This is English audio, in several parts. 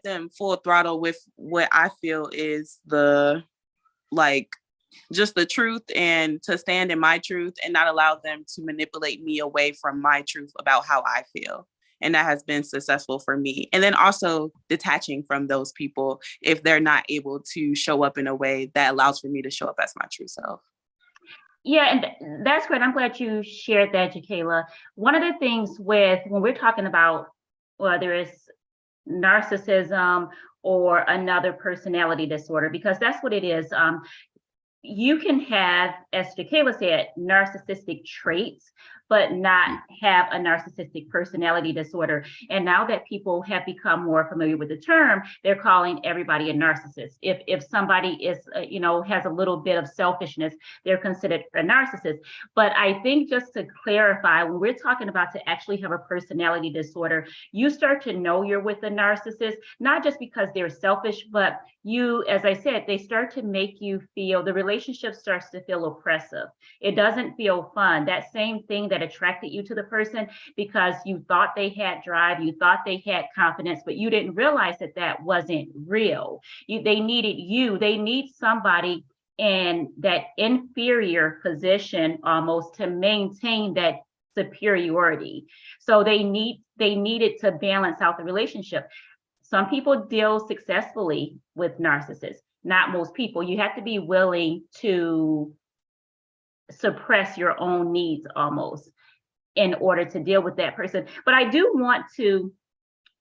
them full throttle with what I feel is the, like, just the truth, and to stand in my truth and not allow them to manipulate me away from my truth about how I feel. And that has been successful for me. And then also detaching from those people if they're not able to show up in a way that allows for me to show up as my true self. Yeah, and that's great. I'm glad you shared that, Jakayla. One of the things with when we're talking about whether it's narcissism or another personality disorder, because that's what it is. You can have, as Jakayla said, narcissistic traits, but not have a narcissistic personality disorder. And now that people have become more familiar with the term, they're calling everybody a narcissist. If somebody is, has a little bit of selfishness, they're considered a narcissist. But I think just to clarify, when we're talking about to actually have a personality disorder, you start to know you're with a narcissist, not just because they're selfish, but you, as I said, they start to make you feel, the relationship starts to feel oppressive. It doesn't feel fun. That same thing that attracted you to the person because you thought they had drive, you thought they had confidence, but you didn't realize that that wasn't real. They needed you. They need somebody in that inferior position almost to maintain that superiority. So they needed to balance out the relationship. Some people deal successfully with narcissists, not most people. You have to be willing to suppress your own needs almost in order to deal with that person. But I do want to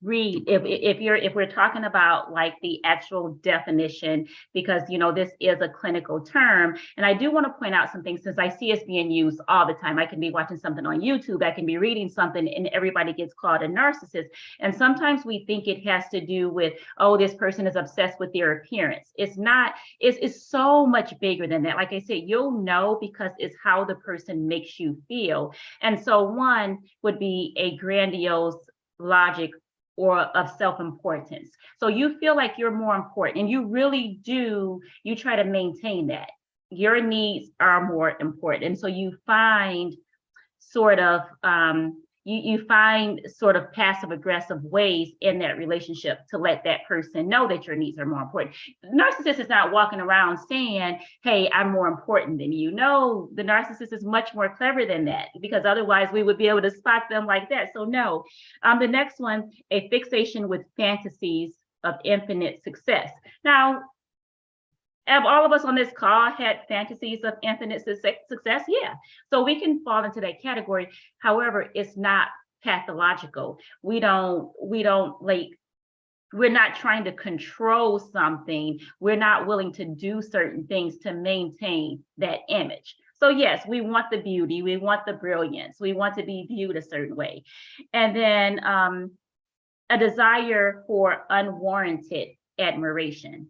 read if we're talking about like the actual definition, because this is a clinical term, and I do want to point out some things since I see it's being used all the time. I can be watching something on YouTube, I can be reading something, and everybody gets called a narcissist. And sometimes we think it has to do with, oh, this person is obsessed with their appearance. It's not. It's so much bigger than that. Like I said, you'll know because it's how the person makes you feel. And so one would be a grandiose logic or of self-importance. So you feel like you're more important, and you really do, you try to maintain that. Your needs are more important. And so you find sort of you find sort of passive aggressive ways in that relationship to let that person know that your needs are more important. The narcissist is not walking around saying, hey, I'm more important than you. No, the narcissist is much more clever than that, because otherwise we would be able to spot them like that. So no. The next one, a fixation with fantasies of infinite success. Now, have all of us on this call had fantasies of infinite success? Yeah. So we can fall into that category. However, it's not pathological. We don't like, we're not trying to control something. We're not willing to do certain things to maintain that image. So yes, we want the beauty, we want the brilliance, we want to be viewed a certain way. And then a desire for unwarranted admiration.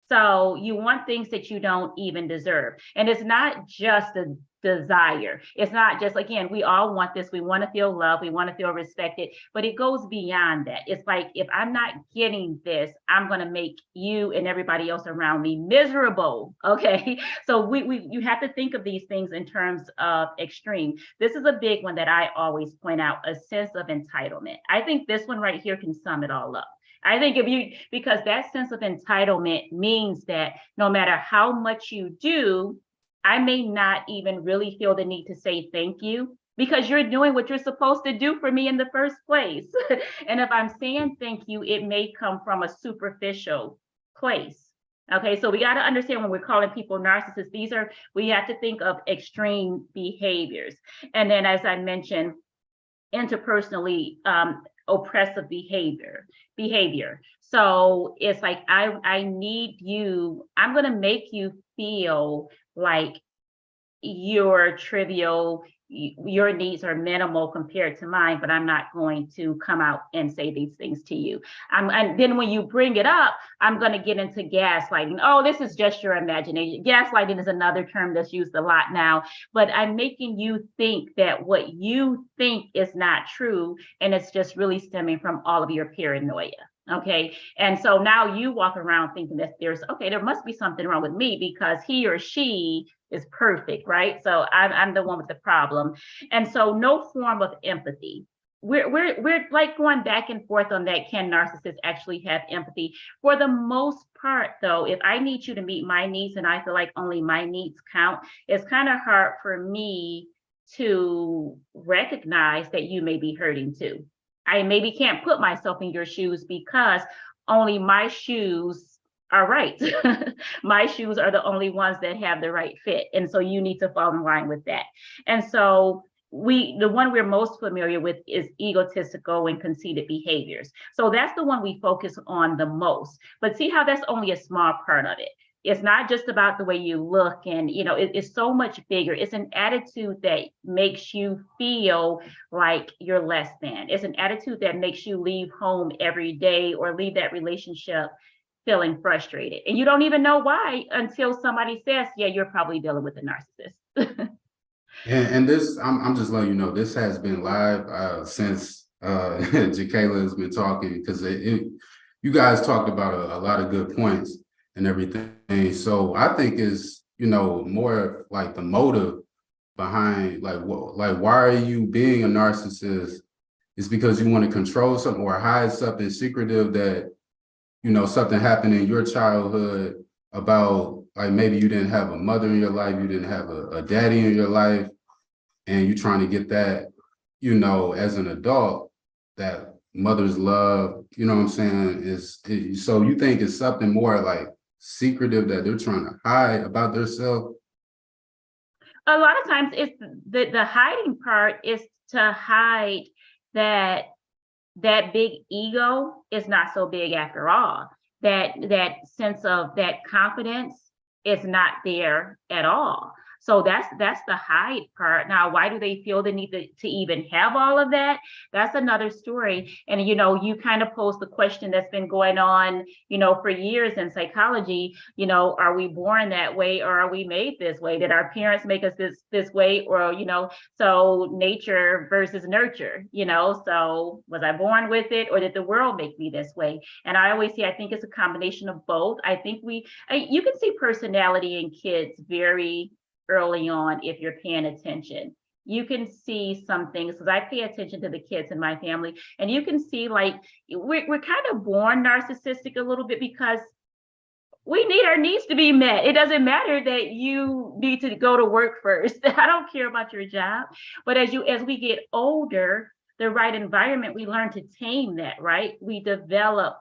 So you want things that you don't even deserve. And it's not just a desire. It's not just, again, we all want this. We want to feel loved. We want to feel respected, but it goes beyond that. It's like, if I'm not getting this, I'm going to make you and everybody else around me miserable. Okay. So you have to think of these things in terms of extreme. This is a big one that I always point out, a sense of entitlement. I think this one right here can sum it all up. I think because that sense of entitlement means that no matter how much you do, I may not even really feel the need to say thank you, because you're doing what you're supposed to do for me in the first place. And if I'm saying thank you, it may come from a superficial place. Okay, so we got to understand when we're calling people narcissists, we have to think of extreme behaviors. And then, as I mentioned, interpersonally, oppressive behavior. So it's like, I need you, I'm going to make you feel like you're trivial, your needs are minimal compared to mine, but I'm not going to come out and say these things to you. And then when you bring it up, I'm going to get into gaslighting. Oh, this is just your imagination. Gaslighting is another term that's used a lot now, but I'm making you think that what you think is not true, and it's just really stemming from all of your paranoia. Okay. And so now you walk around thinking that there must be something wrong with me because he or she is perfect, right? So I'm the one with the problem. And so no form of empathy. we're like going back and forth on that. Can narcissists actually have empathy? For the most part, though, if I need you to meet my needs and I feel like only my needs count, it's kind of hard for me to recognize that you may be hurting too. I maybe can't put myself in your shoes because only my shoes are right. My shoes are the only ones that have the right fit. And so you need to fall in line with that. And so the one we're most familiar with is egotistical and conceited behaviors. So that's the one we focus on the most. But see how that's only a small part of it. It's not just about the way you look, and it's so much bigger. It's an attitude that makes you feel like you're less than. It's an attitude that makes you leave home every day or leave that relationship feeling frustrated. And you don't even know why until somebody says, yeah, you're probably dealing with a narcissist. And this, I'm just letting you know, this has been live since Jakayla has been talking, because you guys talked about a lot of good points and everything. So I think is, more like the motive behind, like why are you being a narcissist? Is because you want to control something or hide something secretive that, something happened in your childhood about, like, maybe you didn't have a mother in your life, you didn't have a daddy in your life, and you're trying to get that, as an adult, that mother's love, you know what I'm saying, so you think it's something more like secretive that they're trying to hide about themselves? A lot of times it's the hiding part is to hide that big ego is not so big after all. That sense of that confidence is not there at all. So that's the hide part. Now, why do they feel the need to even have all of that? That's another story. And you kind of pose the question that's been going on, for years in psychology. Are we born that way, or are we made this way? Did our parents make us this way, or so nature versus nurture? So was I born with it, or did the world make me this way? And I always say I think it's a combination of both. I think you can see personality in kids very early on if you're paying attention. You can see some things, because I pay attention to the kids in my family, and you can see, like, we're kind of born narcissistic a little bit because we need our needs to be met. It doesn't matter that you need to go to work first. I don't care about your job. But as we get older, the right environment, we learn to tame that, right? We develop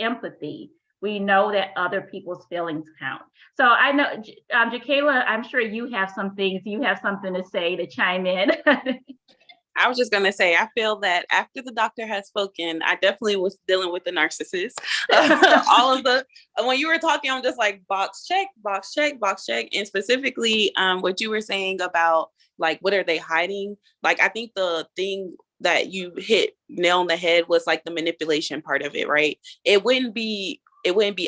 empathy. We know that other people's feelings count. So I know, Jakayla, I'm sure you have something to say, to chime in. I was just going to say, I feel that after the doctor has spoken, I definitely was dealing with the narcissist. When you were talking, I'm just like, box check, box check, box check. And specifically what you were saying about, like, what are they hiding? Like, I think the thing that you hit nail on the head was like the manipulation part of it, right? It wouldn't be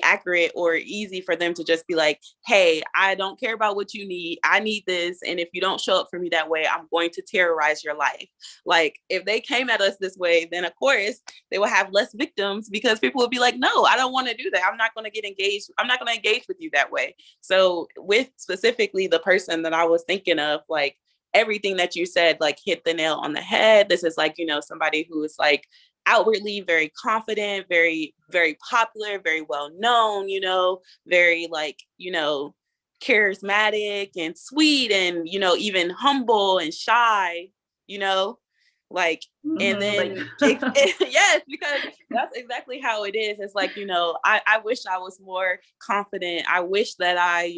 accurate or easy for them to just be like, hey, I don't care about what you need. I need this. And if you don't show up for me that way, I'm going to terrorize your life. Like, if they came at us this way, then of course they will have less victims, because people would be like, no, I don't want to do that. I'm not going to get engaged. I'm not going to engage with you that way. So with specifically the person that I was thinking of, like, everything that you said, like, hit the nail on the head. This is like, somebody who is like outwardly very confident, very, very popular, very well known, very, like, charismatic and sweet, and, even humble and shy, like, and then yes, because that's exactly how it is. It's like, I wish I was more confident. I wish that I,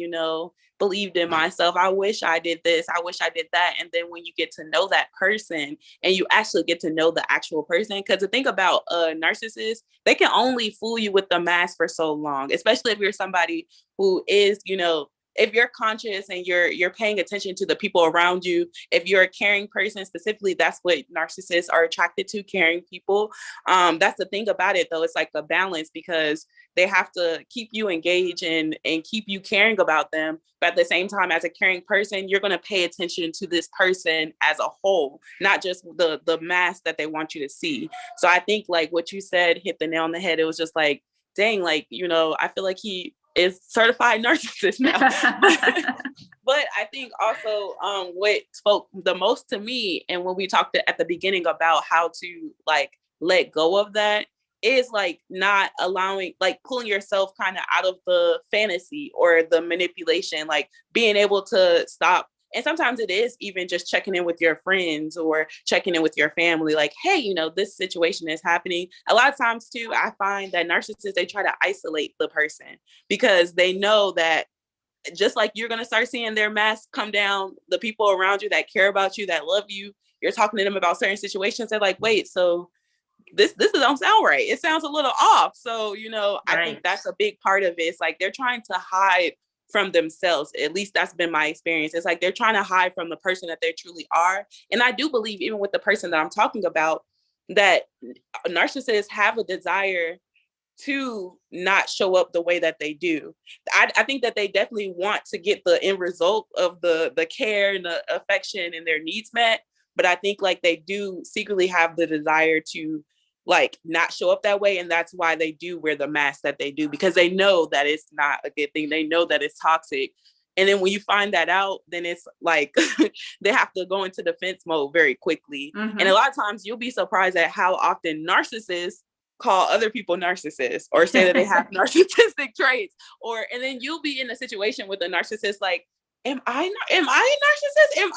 believed in myself. I wish I did this. I wish I did that. And then when you get to know that person, and you actually get to know the actual person, because the thing about a narcissist, they can only fool you with the mask for so long, especially if you're somebody who is, if you're conscious and you're paying attention to the people around you, if you're a caring person specifically, that's what narcissists are attracted to, caring people. That's the thing about it, though. It's like a balance, because they have to keep you engaged and keep you caring about them. But at the same time, as a caring person, you're going to pay attention to this person as a whole, not just the mask that they want you to see. So I think, like, what you said hit the nail on the head. It was just like, dang, like, I feel like he is certified narcissist now. But I think also what spoke the most to me, and when we talked at the beginning about how to like let go of that, is like not allowing, like pulling yourself kind of out of the fantasy or the manipulation, like being able to stop. And sometimes it is even just checking in with your friends or checking in with your family, like, hey, you know, this situation is happening. A lot of times too, I find that narcissists, they try to isolate the person because they know that just like you're going to start seeing their masks come down, the people around you that care about you, that love you, you're talking to them about certain situations, they're like, wait, so this don't sound right. It sounds a little off. So, you know, I think that's a big part of it. It's like they're trying to hide from themselves. At least that's been my experience. It's like they're trying to hide from the person that they truly are. And I do believe, even with the person that I'm talking about, that narcissists have a desire to not show up the way that they do. I think that they definitely want to get the end result of the care and the affection and their needs met. But I think like they do secretly have the desire to like not show up that way. And that's why they do wear the mask that they do, because they know that it's not a good thing. They know that it's toxic. And then when you find that out, then it's like they have to go into defense mode very quickly. Mm-hmm. And a lot of times you'll be surprised at how often narcissists call other people narcissists or say that they have narcissistic traits, and then you'll be in a situation with a narcissist like, am I a narcissist?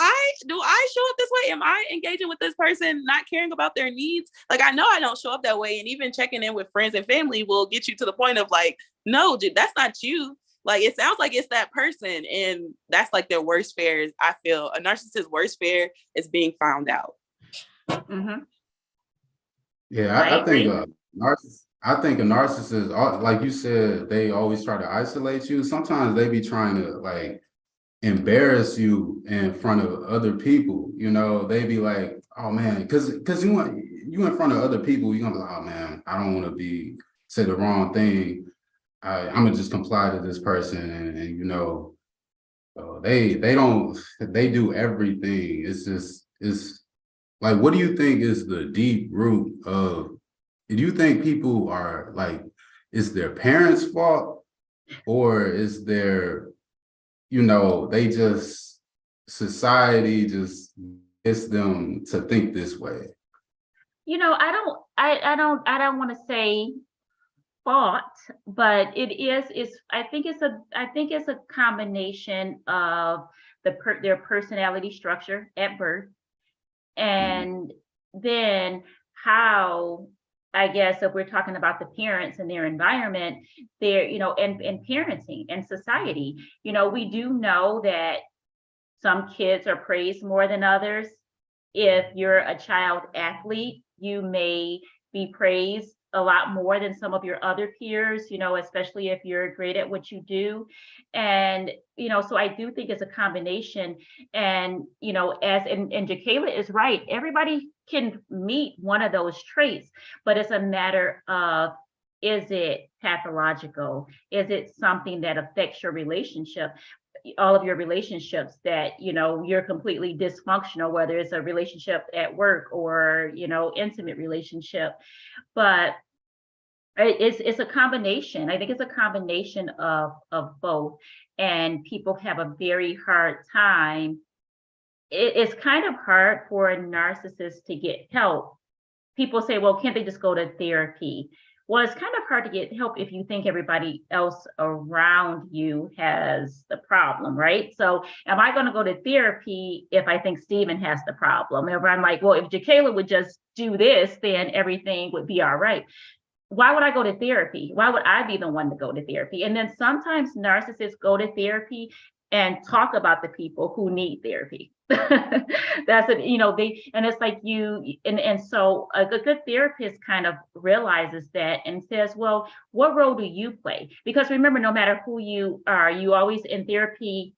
Do I show up this way? Am I engaging with this person, not caring about their needs? Like, I know I don't show up that way. And even checking in with friends and family will get you to the point of like, no, dude, that's not you. Like, it sounds like it's that person. And that's like their worst fear. I feel a narcissist's worst fear is being found out. Mm-hmm. Yeah, I think I think a narcissist, like you said, they always try to isolate you. Sometimes they be trying to like embarrass you in front of other people. You know, they be like, oh man, because you in front of other people, you're gonna be like, oh man, I don't want to say the wrong thing. I'm gonna just comply to this person, and you know, they do everything. It's like, what do you think is the deep root of? Do you think people are like, is their parents' fault, or is their, you know, society just gets them to think this way? You know, I don't want to say fault, but I think it's a combination of their personality structure at birth, and then how, I guess, if we're talking about the parents and their environment, they're, you know, and parenting and society, you know, we do know that some kids are praised more than others. If you're a child athlete, you may be praised a lot more than some of your other peers, you know, especially if you're great at what you do. And, you know, so I do think it's a combination. And, you know, and Jakayla is right, everybody can meet one of those traits, but it's a matter of, is it pathological? Is it something that affects your relationship? All of your relationships that, you know, you're completely dysfunctional, whether it's a relationship at work or, you know, intimate relationship. But it's a combination. I think it's a combination of both. And people have a very hard time. It's kind of hard for a narcissist to get help. People say, well, can't they just go to therapy? Well, it's kind of hard to get help if you think everybody else around you has the problem, right? So am I going to go to therapy if I think Stephen has the problem? If I'm like, well, if Jakayla would just do this, then everything would be all right. Why would I go to therapy? Why would I be the one to go to therapy? And then sometimes narcissists go to therapy and talk about the people who need therapy. That's it, you know, and it's like and so a good therapist kind of realizes that and says, well, what role do you play? Because remember, no matter who you are, you always in therapy,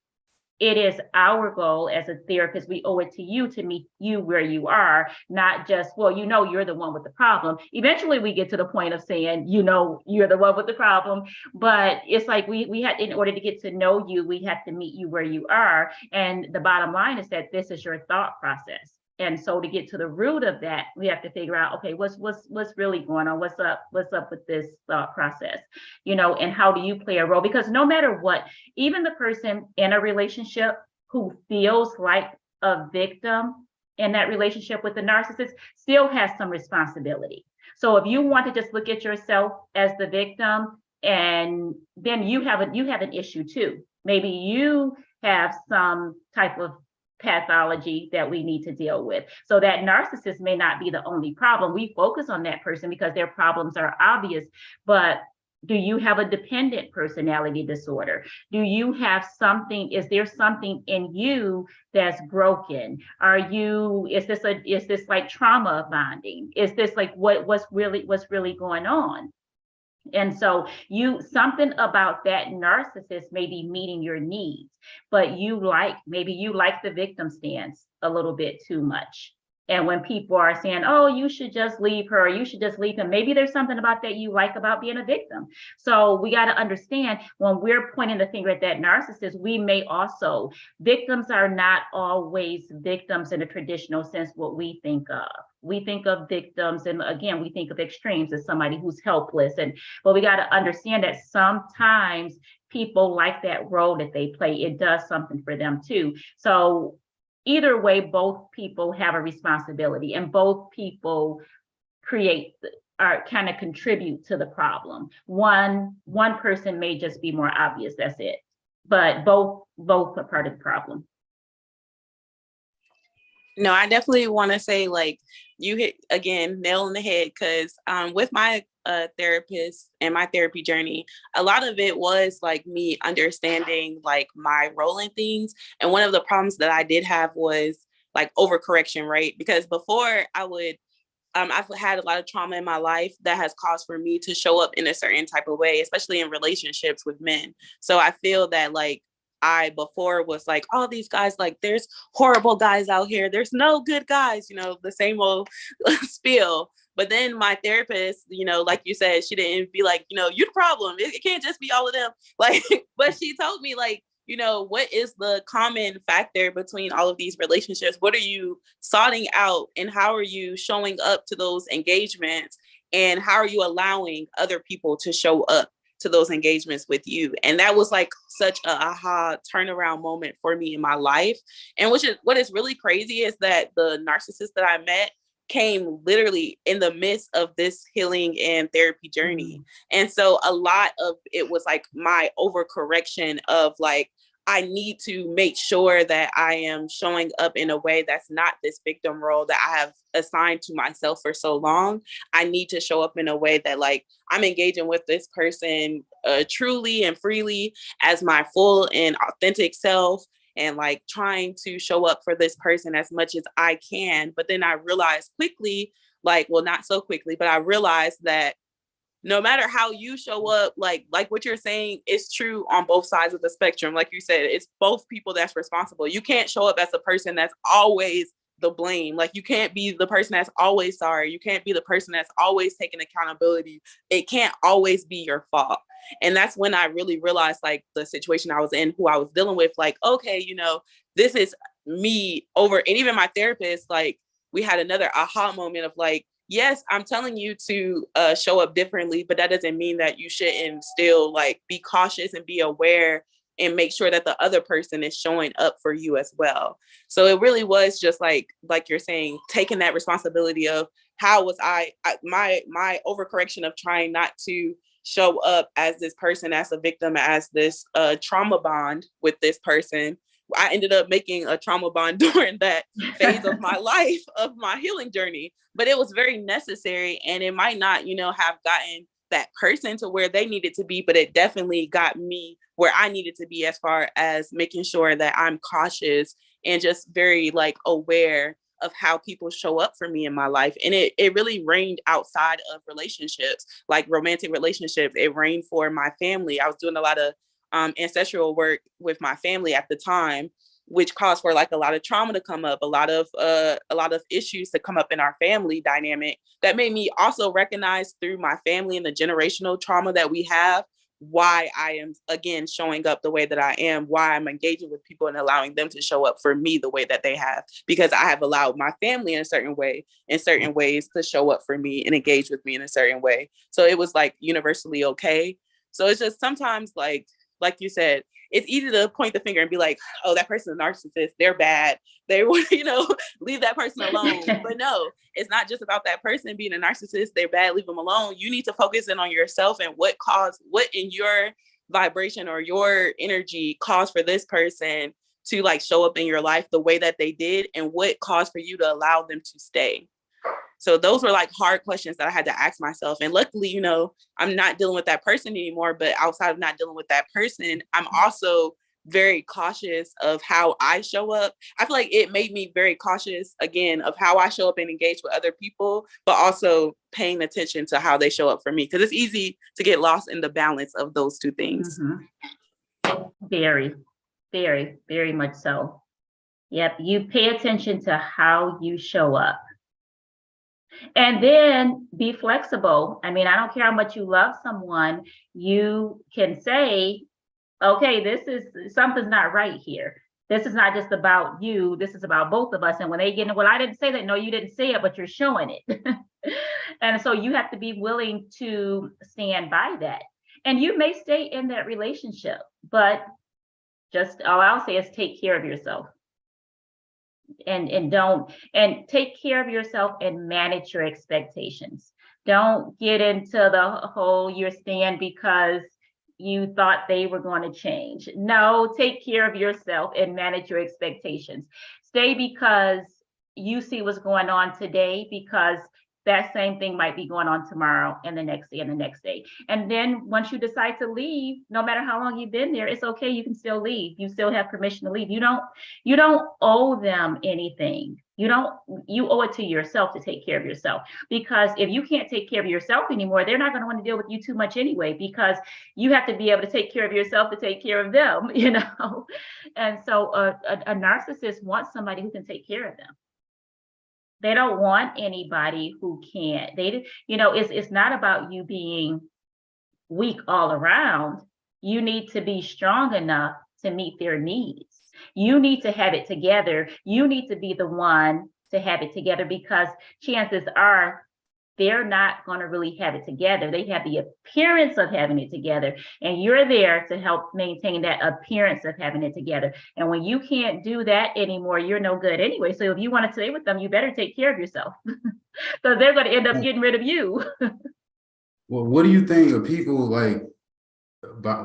it is our goal as a therapist, we owe it to you to meet you where you are, not just, well, you know, you're the one with the problem. Eventually we get to the point of saying, you know, you're the one with the problem, but it's like we had, in order to get to know you, we have to meet you where you are. And the bottom line is that this is your thought process. And so to get to the root of that, we have to figure out, okay, what's really going on? What's up with this thought process? And how do you play a role? Because no matter what, even the person in a relationship who feels like a victim in that relationship with the narcissist still has some responsibility. So if you want to just look at yourself as the victim, and then you have an issue too. Maybe you have some type of pathology that we need to deal with. So that narcissist may not be the only problem. We focus on that person because their problems are obvious, but do you have a dependent personality disorder? Do you have something? Is there something in you that's broken? Is this like trauma bonding? Is this like what's really going on? And so something about that narcissist may be meeting your needs, but maybe you like the victim stance a little bit too much. And when people are saying, oh, you should just leave her, or you should just leave him, maybe there's something about that you like about being a victim. So we got to understand, when we're pointing the finger at that narcissist, victims are not always victims in a traditional sense, what we think of. We think of victims, and again, we think of extremes as somebody who's helpless. But we got to understand that sometimes people like that role that they play, it does something for them too. So either way, both people have a responsibility, and both people kind of contribute to the problem. One person may just be more obvious, that's it. But both are part of the problem. No, I definitely want to say, like, you hit, again, nail on the head, because with my therapist and my therapy journey, a lot of it was like me understanding like my role in things. And one of the problems that I did have was like overcorrection, right? Because before I've had a lot of trauma in my life that has caused for me to show up in a certain type of way, especially in relationships with men. So I feel that like I before was like, all these guys, like there's horrible guys out here. There's no good guys, the same old spiel. But then my therapist, like you said, she didn't be like, you're the problem. It can't just be all of them. Like, but she told me like, what is the common factor between all of these relationships? What are you sorting out, and how are you showing up to those engagements? And how are you allowing other people to show up to those engagements with you? And that was like such a aha turnaround moment for me in my life. And what is really crazy is that the narcissist that I met came literally in the midst of this healing and therapy journey. And so a lot of it was like my overcorrection of like, I need to make sure that I am showing up in a way that's not this victim role that I have assigned to myself for so long. I need to show up in a way that like I'm engaging with this person truly and freely as my full and authentic self, and like trying to show up for this person as much as I can. But then I realized quickly, like, well, not so quickly, but I realized that no matter how you show up, like what you're saying is true on both sides of the spectrum. Like you said, it's both people that's responsible. You can't show up as a person that's always the blame. Like you can't be the person that's always sorry. You can't be the person that's always taking accountability. It can't always be your fault. And that's when I really realized like the situation I was in, who I was dealing with, like, okay, this is me over. And even my therapist, like we had another aha moment of like, yes, I'm telling you to show up differently, but that doesn't mean that you shouldn't still like be cautious and be aware and make sure that the other person is showing up for you as well. So it really was just like you're saying, taking that responsibility of how was my overcorrection of trying not to show up as this person, as a victim, as this trauma bond with this person. I ended up making a trauma bond during that phase of my life, of my healing journey, but it was very necessary. And it might not, have gotten that person to where they needed to be, but it definitely got me where I needed to be as far as making sure that I'm cautious and just very like aware of how people show up for me in my life. And it really reigned outside of relationships, like romantic relationships. It reigned for my family. I was doing a lot of ancestral work with my family at the time, which caused for like a lot of trauma to come up, a lot of issues to come up in our family dynamic that made me also recognize through my family and the generational trauma that we have, why I am, again, showing up the way that I am, why I'm engaging with people and allowing them to show up for me the way that they have, because I have allowed my family in a certain way, in certain ways, to show up for me and engage with me in a certain way. So it was like universally okay. So it's just sometimes like you said, it's easy to point the finger and be like, oh, that person's a narcissist, they're bad, they would, leave that person alone. But no, it's not just about that person being a narcissist, they're bad, leave them alone. You need to focus in on yourself and what in your vibration or your energy caused for this person to like show up in your life the way that they did, and what caused for you to allow them to stay. So those were like hard questions that I had to ask myself. And luckily, I'm not dealing with that person anymore. But outside of not dealing with that person, I'm also very cautious of how I show up. I feel like it made me very cautious, again, of how I show up and engage with other people, but also paying attention to how they show up for me. Because it's easy to get lost in the balance of those two things. Mm-hmm. Very, very, very much so. Yep. You pay attention to how you show up. And then be flexible. I mean, I don't care how much you love someone, you can say, okay, something's not right here. This is not just about you, this is about both of us. And when they get, well, I didn't say that. No, you didn't say it, but you're showing it. And so you have to be willing to stand by that. And you may stay in that relationship, but just all I'll say is take care of yourself. And take care of yourself and manage your expectations. Don't get into the whole you're staying because you thought they were going to change. No, take care of yourself and manage your expectations. Stay because you see what's going on today, because that same thing might be going on tomorrow and the next day and the next day. And then once you decide to leave, no matter how long you've been there, it's okay. You can still leave. You still have permission to leave. You don't owe them anything. You owe it to yourself to take care of yourself, because if you can't take care of yourself anymore, they're not going to want to deal with you too much anyway, because you have to be able to take care of yourself to take care of them, And so a narcissist wants somebody who can take care of them. They don't want anybody who can't. It's not about you being weak all around. You need to be strong enough to meet their needs. You need to have it together. You need to be the one to have it together, because chances are they're not going to really have it together. They have the appearance of having it together, and you're there to help maintain that appearance of having it together. And when you can't do that anymore, you're no good anyway. So if you want to stay with them, you better take care of yourself, because they're going to end up getting rid of you. Well, what do you think of people like,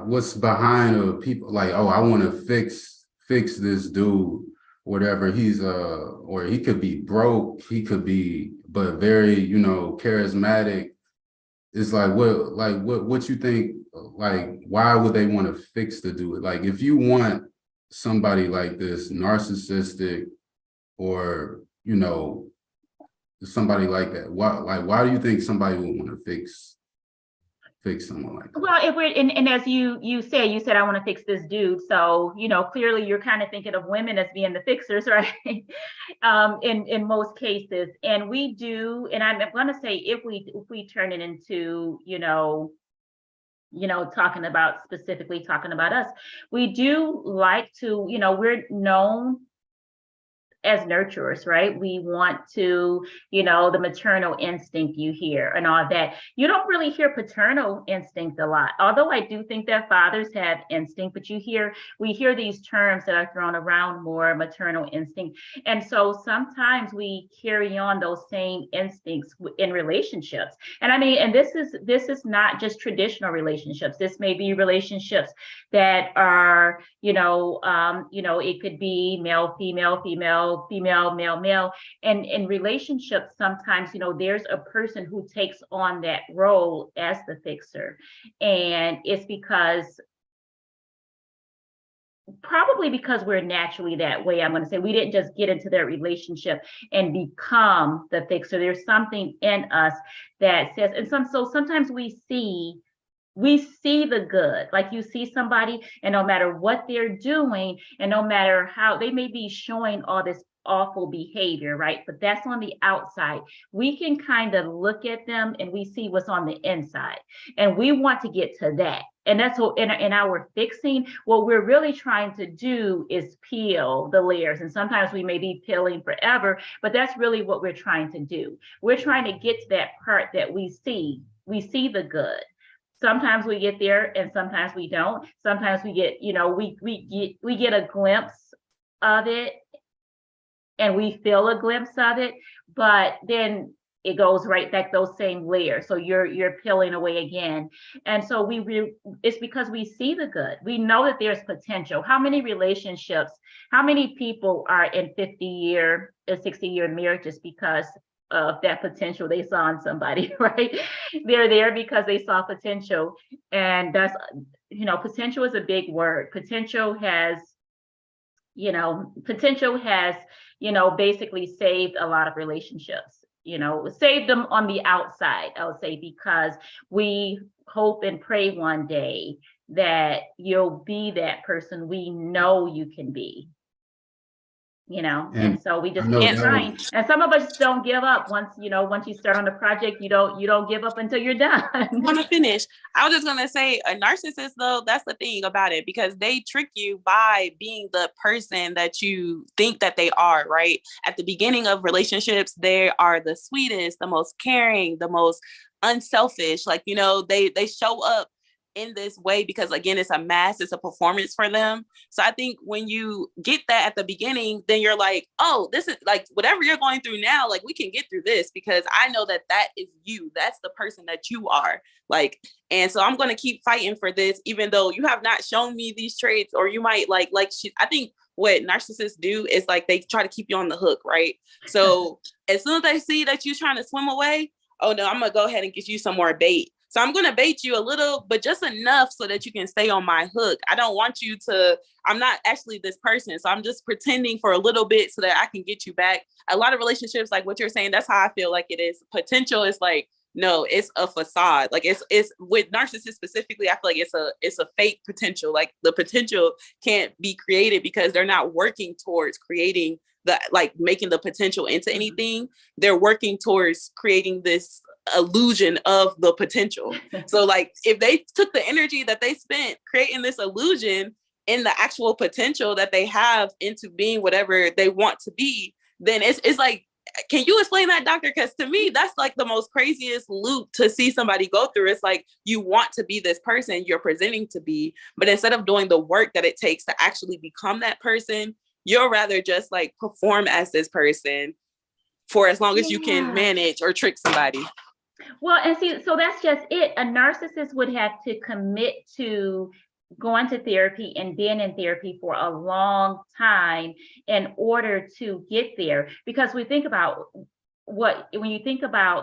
what's behind people like, oh, I want to fix this dude, whatever he's or he could be broke, he could be, but very, charismatic. It's like, what you think, like, why would they want to fix the dude? Like, if you want somebody like this, narcissistic, or, somebody like that, why do you think somebody would want to fix someone like that? Well, if we're and as you said, I want to fix this dude. So, clearly you're kind of thinking of women as being the fixers, right? In most cases. And we do, and I'm going to say, if we turn it into, specifically talking about us, we do like to, we're known as nurturers, right? We want to, the maternal instinct you hear and all that. You don't really hear paternal instinct a lot, although I do think that fathers have instinct, but we hear these terms that are thrown around more, maternal instinct. And so sometimes we carry on those same instincts in relationships. And I mean, and this is not just traditional relationships. This may be relationships that are, it could be male, female, female, male, male. And in relationships, sometimes, there's a person who takes on that role as the fixer. And it's probably because we're naturally that way. I'm going to say we didn't just get into that relationship and become the fixer. There's something in us that says, and so sometimes we see the good. Like, you see somebody, and no matter what they're doing, and no matter how they may be showing all awful behavior, right? But that's on the outside. We can kind of look at them and we see what's on the inside. And we want to get to that. And that's what in our fixing, what we're really trying to do is peel the layers. And sometimes we may be peeling forever, but that's really what we're trying to do. We're trying to get to that part that we see. We see the good. Sometimes we get there and sometimes we don't. Sometimes we get, we get a glimpse of it and we feel a glimpse of it, but then it goes right back those same layers. So you're peeling away again. And so it's because we see the good. We know that there's potential. How many relationships, how many people are in 50-year, 60-year marriages because of that potential they saw in somebody, right? They're there because they saw potential. And that's, potential is a big word. Potential has, basically saved a lot of relationships. Save them on the outside, I would say, because we hope and pray one day that you'll be that person we know you can be, and so we just keep trying. And some of us don't give up once you start on the project, you don't give up until you're done. I want to finish. I was just going to say a narcissist, though, that's the thing about it, because they trick you by being the person that you think that they are, right? At the beginning of relationships, they are the sweetest, the most caring, the most unselfish. Like, they show up in this way because, again, it's a mask, it's a performance for them. So I think when you get that at the beginning, then you're like, oh, this is like whatever you're going through now, like we can get through this because I know that is you. That's the person that you are. Like, and so I'm going to keep fighting for this, even though you have not shown me these traits, or you might I think what narcissists do is like they try to keep you on the hook, right? So as soon as they see that you're trying to swim away, oh no, I'm going to go ahead and get you some more bait. So I'm going to bait you a little, but just enough so that you can stay on my hook. I don't want you to, I'm not actually this person. So I'm just pretending for a little bit so that I can get you back. A lot of relationships, like what you're saying, that's how I feel like it is. Potential is like, no, it's a facade. Like it's with narcissists specifically, I feel like it's a fake potential. Like the potential can't be created because they're not working towards creating making the potential into anything. They're working towards creating this illusion of the potential. So like if they took the energy that they spent creating this illusion in the actual potential that they have into being whatever they want to be, then it's like, can you explain that, doctor? Because to me, that's like the most craziest loop to see somebody go through. It's like you want to be this person you're presenting to be, but instead of doing the work that it takes to actually become that person, you'll rather just like perform as this person for as long as you can manage or trick somebody. Well, and see, so that's just it. A narcissist would have to commit to going to therapy and being in therapy for a long time in order to get there. Because when you think about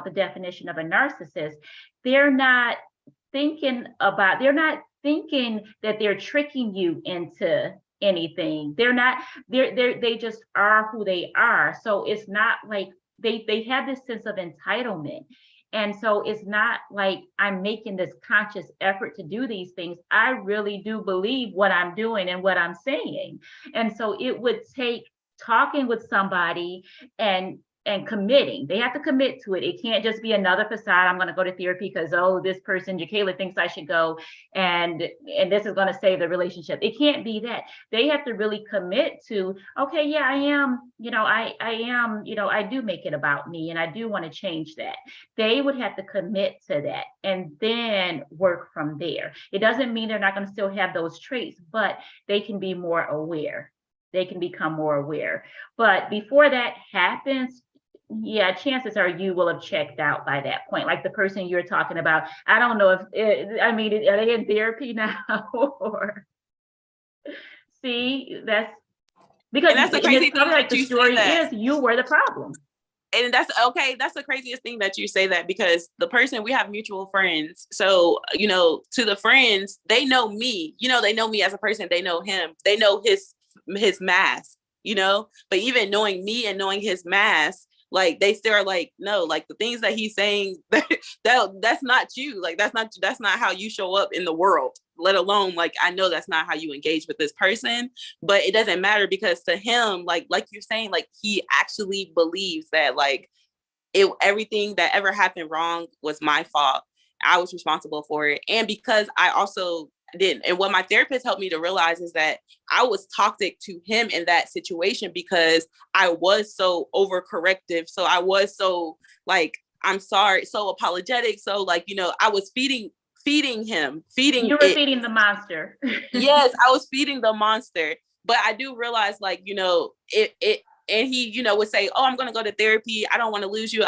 the definition of a narcissist, they're not thinking that they're tricking you into anything. They just are who they are. So it's not like they have this sense of entitlement. And so it's not like I'm making this conscious effort to do these things. I really do believe what I'm doing and what I'm saying. And so it would take talking with somebody and committing. They have to commit to it. It can't just be another facade. I'm going to go to therapy because, this person, Jakayla, thinks I should go and this is going to save the relationship. It can't be that. They have to really commit to, okay, yeah, I am, I do make it about me and I do want to change that. They would have to commit to that and then work from there. It doesn't mean they're not going to still have those traits, but they can be more aware. They can become more aware. But before that happens, chances are you will have checked out by that point. Like the person you're talking about, I don't know are they in therapy now? Or see, that's because and that's the crazy thing like the story is you were the problem. And that's okay. That's the craziest thing that you say that, because the person, we have mutual friends. So, to the friends, they know me, they know me as a person. They know him. They know his mask, but even knowing me and knowing his mask, Like they still are like, no, like the things that he's saying, that's not you. Like that's not how you show up in the world, let alone like I know that's not how you engage with this person. But it doesn't matter because to him, like you're saying, like he actually believes that like everything that ever happened wrong was my fault. I was responsible for it. And because I also didn't, and what my therapist helped me to realize is that I was toxic to him in that situation because I was so overcorrective. So I was so like, I'm sorry, so apologetic. So like, you know, I was feeding him, You were feeding the monster. Yes, I was feeding the monster. But I do realize like, you know, it and he, you know, would say, oh, I'm going to go to therapy. I don't want to lose you.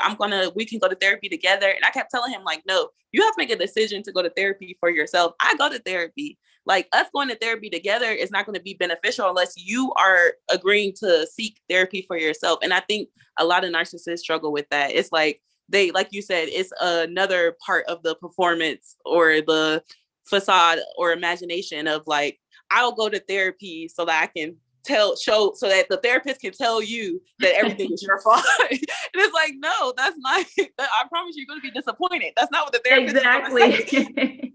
We can go to therapy together. And I kept telling him like, no, you have to make a decision to go to therapy for yourself. I go to therapy. Like us going to therapy together is not going to be beneficial unless you are agreeing to seek therapy for yourself. And I think a lot of narcissists struggle with that. It's like they, like you said, it's another part of the performance or the facade or imagination of like, I'll go to therapy so that I can show so that the therapist can tell you that everything is your fault. And it's like, no, that's not, I promise you're going to be disappointed. That's not what the therapist is going to say.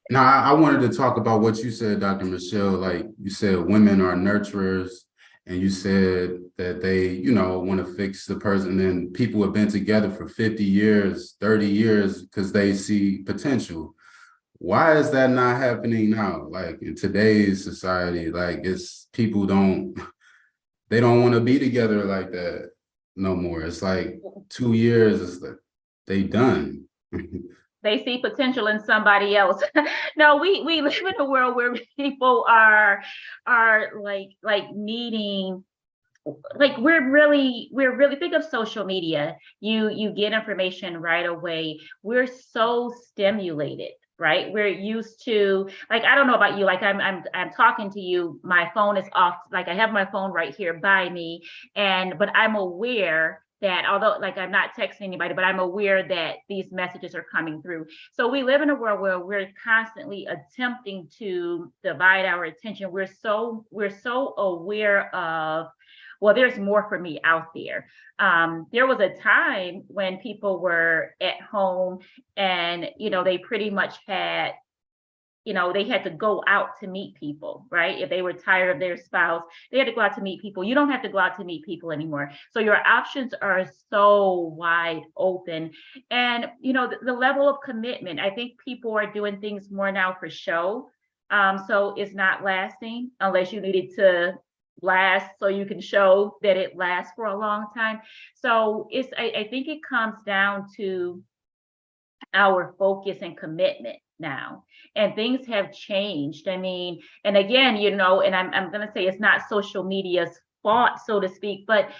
Now, I wanted to talk about what you said, Dr. Michelle. Like you said, women are nurturers, and you said that they, you know, want to fix the person. And people have been together for 50 years, 30 years, because they see potential. Why is that not happening now? Like in today's society, like it's people they don't want to be together like that no more. It's like 2 years, it's like they done. They see potential in somebody else. No, we live in a world where people are like needing, like we're really think of social media. You get information right away. We're so stimulated, right? We're used to, like, I don't know about you, like I'm talking to you, my phone is off, like I have my phone right here by me, but I'm aware that although like I'm not texting anybody, but I'm aware that these messages are coming through. So we live in a world where we're constantly attempting to divide our attention. We're so aware of, well, there's more for me out there. There was a time when people were at home and, you know, they pretty much had, you know, they had to go out to meet people, right? If they were tired of their spouse, they had to go out to meet people. You don't have to go out to meet people anymore. So your options are so wide open. And, you know, the level of commitment, I think people are doing things more now for show. So it's not lasting unless you need it to last so you can show that it lasts for a long time. So I think it comes down to our focus and commitment now, and things have changed. I mean, and again, you know, and I'm going to say it's not social media's fault, so to speak, but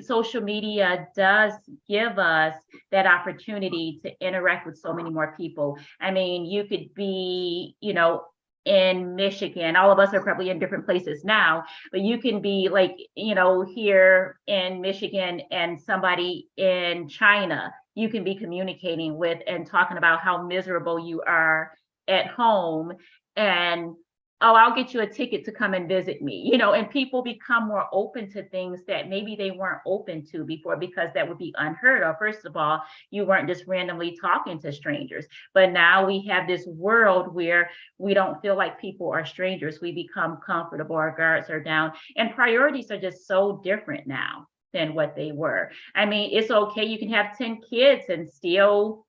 social media does give us that opportunity to interact with so many more people. I mean, you could be, you know, in Michigan, all of us are probably in different places now, but you can be like, you know, here in Michigan and somebody in China, you can be communicating with and talking about how miserable you are at home, and oh, I'll get you a ticket to come and visit me, you know, and people become more open to things that maybe they weren't open to before, because that would be unheard of. First of all, you weren't just randomly talking to strangers, but now we have this world where we don't feel like people are strangers. We become comfortable, our guards are down, and priorities are just so different now than what they were. I mean, it's okay, you can have 10 kids and still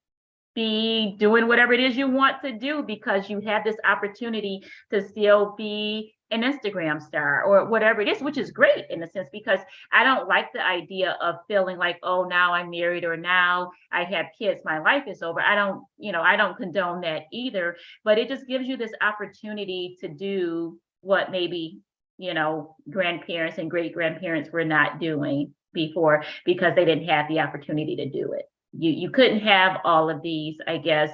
be doing whatever it is you want to do, because you have this opportunity to still be an Instagram star or whatever it is, which is great in a sense, because I don't like the idea of feeling like, oh, now I'm married or now I have kids, my life is over. I don't condone that either, but it just gives you this opportunity to do what maybe, you know, grandparents and great grandparents were not doing before, because they didn't have the opportunity to do it. You couldn't have all of these, I guess,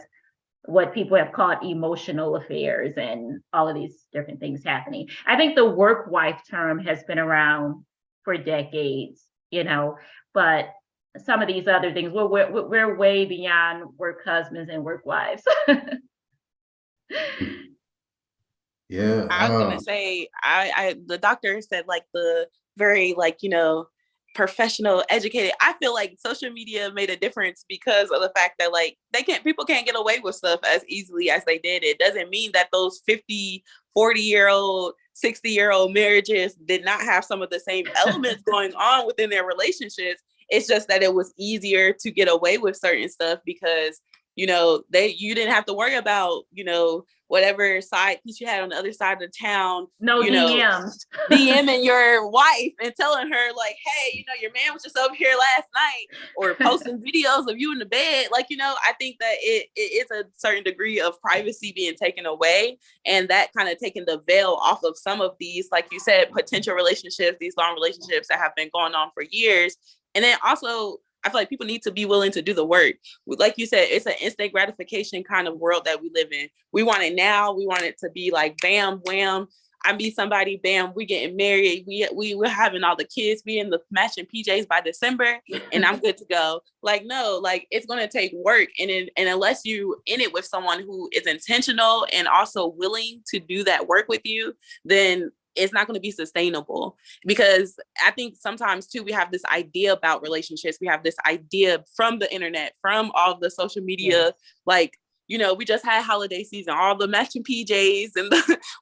what people have called emotional affairs and all of these different things happening. I think the work wife term has been around for decades, you know, but some of these other things, we're way beyond work husbands and work wives. Yeah. I was gonna say, the doctor said like the very like, you know, professional, educated. I feel like social media made a difference because of the fact that like people can't get away with stuff as easily as they did. It doesn't mean that those 50, 40-year-old, 60-year-old marriages did not have some of the same elements going on within their relationships. It's just that it was easier to get away with certain stuff because, you didn't have to worry about, whatever side piece you had on the other side of the town. No DMs. DMing your wife and telling her like, hey, your man was just over here last night, or posting videos of you in the bed. Like, I think that it is a certain degree of privacy being taken away, and that kind of taking the veil off of some of these, like you said, potential relationships, these long relationships that have been going on for years. And then also, I feel like people need to be willing to do the work. Like you said, it's an instant gratification kind of world that we live in. We want it now. We want it to be like, bam, wham, I meet somebody, bam, we getting married. We're having all the kids, be in the matching PJs by December, and I'm good to go. Like, no, like it's going to take work. And unless you in it with someone who is intentional and also willing to do that work with you, then it's not going to be sustainable. Because I think sometimes too, we have this idea about relationships. We have this idea from the internet, from all the social media, like, we just had holiday season, all the matching PJs, and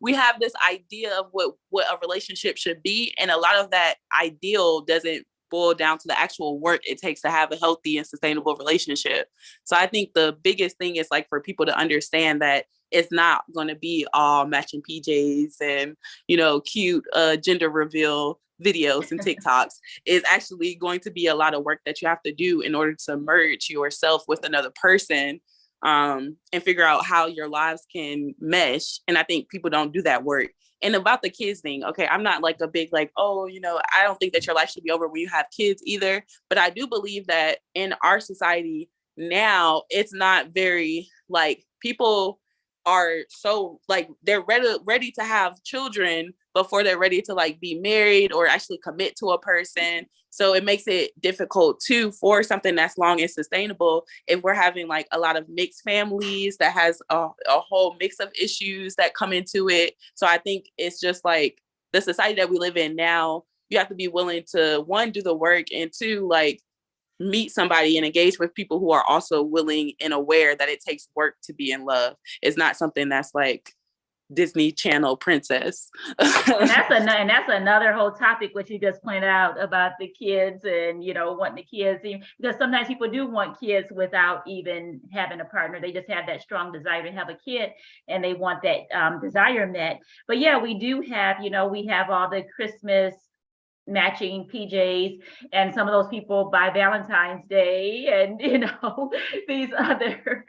we have this idea of what a relationship should be. And a lot of that ideal doesn't boil down to the actual work it takes to have a healthy and sustainable relationship. So I think the biggest thing is like for people to understand that it's not going to be all matching PJs and, cute gender reveal videos and TikToks. Is actually going to be a lot of work that you have to do in order to merge yourself with another person, and figure out how your lives can mesh. And I think people don't do that work. And about the kids thing, okay, I'm not like a big like, oh, I don't think that your life should be over when you have kids either. But I do believe that in our society now, it's not very like people are so like they're ready to have children before they're ready to like be married or actually commit to a person. So it makes it difficult too for something that's long and sustainable if we're having like a lot of mixed families that has a whole mix of issues that come into it. So I think it's just like the society that we live in now, you have to be willing to, one, do the work, and two, like meet somebody and engage with people who are also willing and aware that it takes work to be in love. It's not something that's like Disney Channel princess. And that's another whole topic, which you just pointed out about the kids and, wanting the kids, because sometimes people do want kids without even having a partner. They just have that strong desire to have a kid and they want that desire met. But yeah, we do have, we have all the Christmas matching PJs, and some of those people by Valentine's Day, and these other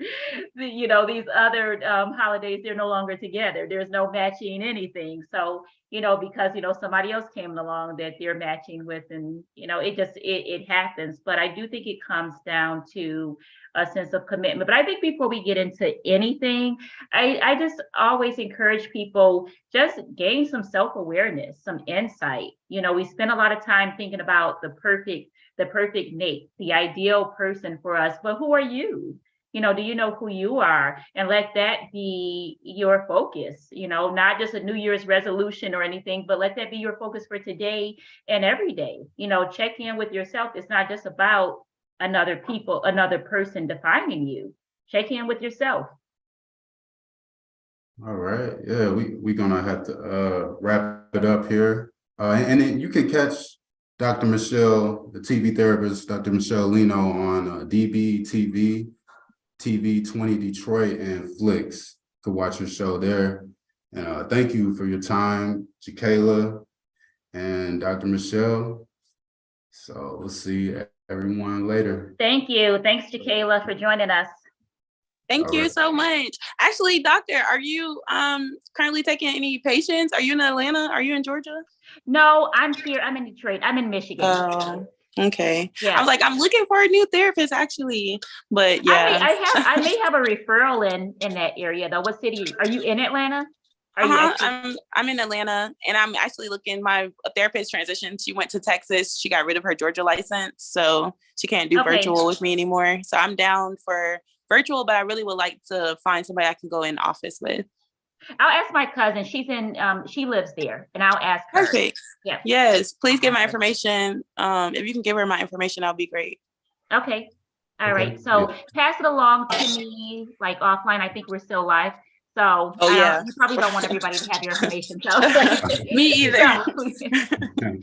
holidays, they're no longer together. There's no matching anything. So because somebody else came along that they're matching with, and it happens. But I do think it comes down to a sense of commitment. But I think before we get into anything, I just always encourage people, just gain some self-awareness, some insight. We spend a lot of time thinking about the perfect mate, the ideal person for us, but who are you? Do you know who you are? And let that be your focus, not just a New Year's resolution or anything, but let that be your focus for today and every day. Check in with yourself. It's not just about another person defining you. Check in with yourself. All right. Yeah, we're gonna have to wrap it up here. And then you can catch Dr. Michelle, the TV therapist, Dr. Michelle Leno, on DB TV, TV 20 Detroit, and Flix. To watch your show there. And thank you for your time, Jakayla and Dr. Michelle. So we'll see everyone later. Thank you. Thanks, Jakayla, for joining us. Thank you so much. Actually, doctor, are you currently taking any patients? Are you in Atlanta? Are you in Georgia? No, I'm here. I'm in Detroit. I'm in Michigan. Oh, okay. Yeah. I was like, I'm looking for a new therapist, actually. But yeah, I may have a referral in that area though. What city are you in? Atlanta? I'm in Atlanta, and I'm actually looking. My therapist transitioned. She went to Texas. She got rid of her Georgia license, so she can't do virtual with me anymore. So I'm down for virtual, but I really would like to find somebody I can go in office with. I'll ask my cousin. She's in, she lives there, and I'll ask her. Perfect. Yeah. Yes, please get my information. If you can give her my information, that'll be great. Okay. All Okay, right. So pass it along to me, like offline. I think we're still live. So Oh, yeah. you probably don't want everybody to have your information. So Me either. So,